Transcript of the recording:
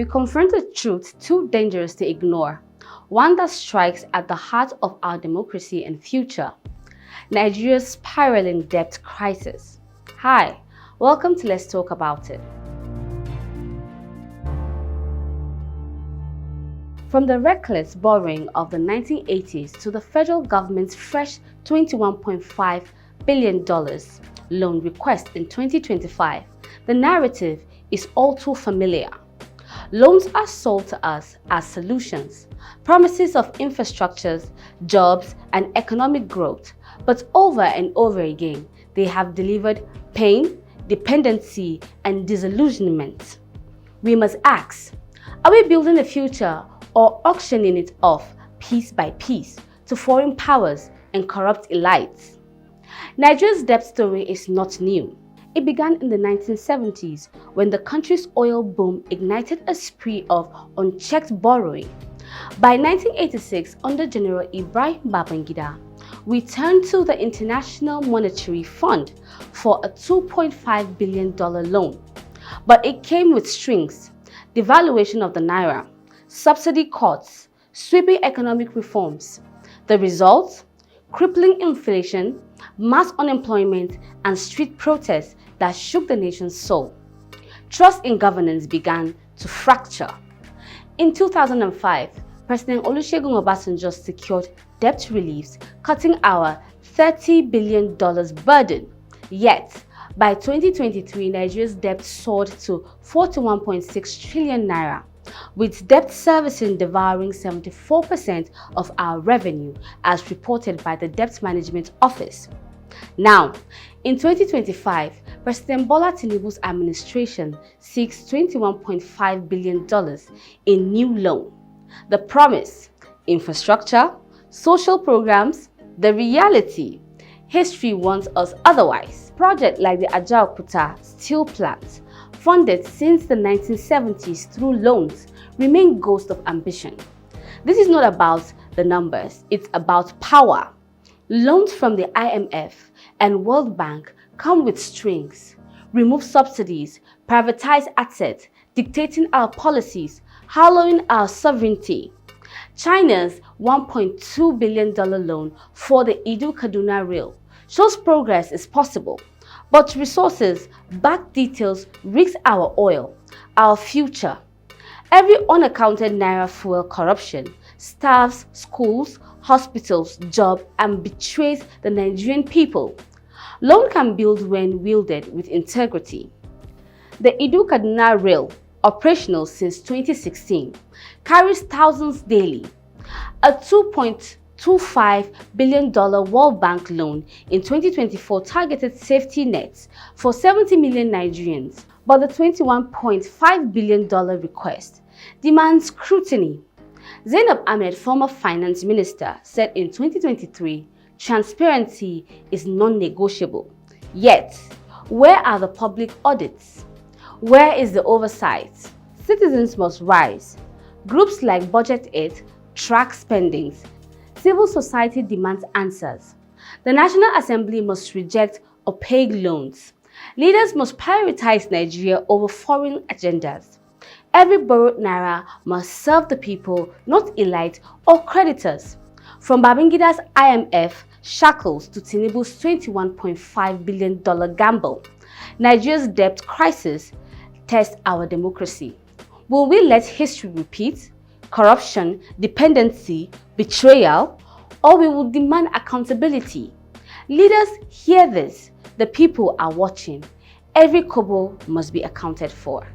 we confront a truth too dangerous to ignore, one that strikes at the heart of our democracy and future: Nigeria's spiraling debt crisis. Hi, welcome to Let's Talk About It. From the reckless borrowing of the 1980s to the federal government's fresh $21.5 billion loan request in 2025, the narrative is all too familiar. Loans are sold to us as solutions, promises of infrastructures, jobs, and economic growth, but over and over again, they have delivered pain, dependency, and disillusionment. We must ask, are we building a future or auctioning it off piece by piece to foreign powers and corrupt elites? Nigeria's debt story is not new. It began in the 1970s when the country's oil boom ignited a spree of unchecked borrowing. By 1986, under General Ibrahim Babangida, we turned to the International Monetary Fund for a $2.5 billion loan. But it came with strings: devaluation of the naira, subsidy cuts, sweeping economic reforms. The result? Crippling inflation, mass unemployment, and street protests that shook the nation's soul. Trust in governance began to fracture. In 2005, President Olusegun Obasanjo secured debt reliefs, cutting our $30 billion burden. Yet, by 2023, Nigeria's debt soared to 41.6 trillion naira, with debt servicing devouring 74% of our revenue, as reported by the Debt Management Office. Now, in 2025, President Bola Tinubu's administration seeks $21.5 billion in new loan. The promise: infrastructure, social programs. The reality: history wants us otherwise. Projects like the Ajaokuta steel plant, funded since the 1970s through loans, remain ghosts of ambition. This is not about the numbers, it's about power. Loans from the IMF and World Bank come with strings: remove subsidies, privatize assets, dictating our policies, hollowing our sovereignty. China's $1.2 billion loan for the Edo-Kaduna Rail shows progress is possible, but resources, back details risks our oil, our future. Every unaccounted naira fuel corruption starves schools, hospitals, jobs, and betrays the Nigerian people. Loan can build when wielded with integrity. The Edo-Kaduna Rail, operational since 2016, carries thousands daily. A $2.25 billion World Bank loan in 2024 targeted safety nets for 70 million Nigerians, but the $21.5 billion request demands scrutiny. Zainab Ahmed, former finance minister, said in 2023, transparency is non-negotiable. Yet, where are the public audits? Where is the oversight? Citizens must rise. Groups like Budget Aid track spendings. Civil society demands answers. The National Assembly must reject opaque loans. Leaders must prioritize Nigeria over foreign agendas. Every borrowed naira must serve the people, not elite or creditors. From Babangida's IMF shackles to Tinubu's $21.5 billion gamble, Nigeria's debt crisis tests our democracy. Will we let history repeat? Corruption, dependency, betrayal? Or we will demand accountability? Leaders, hear this. The people are watching. Every kobo must be accounted for.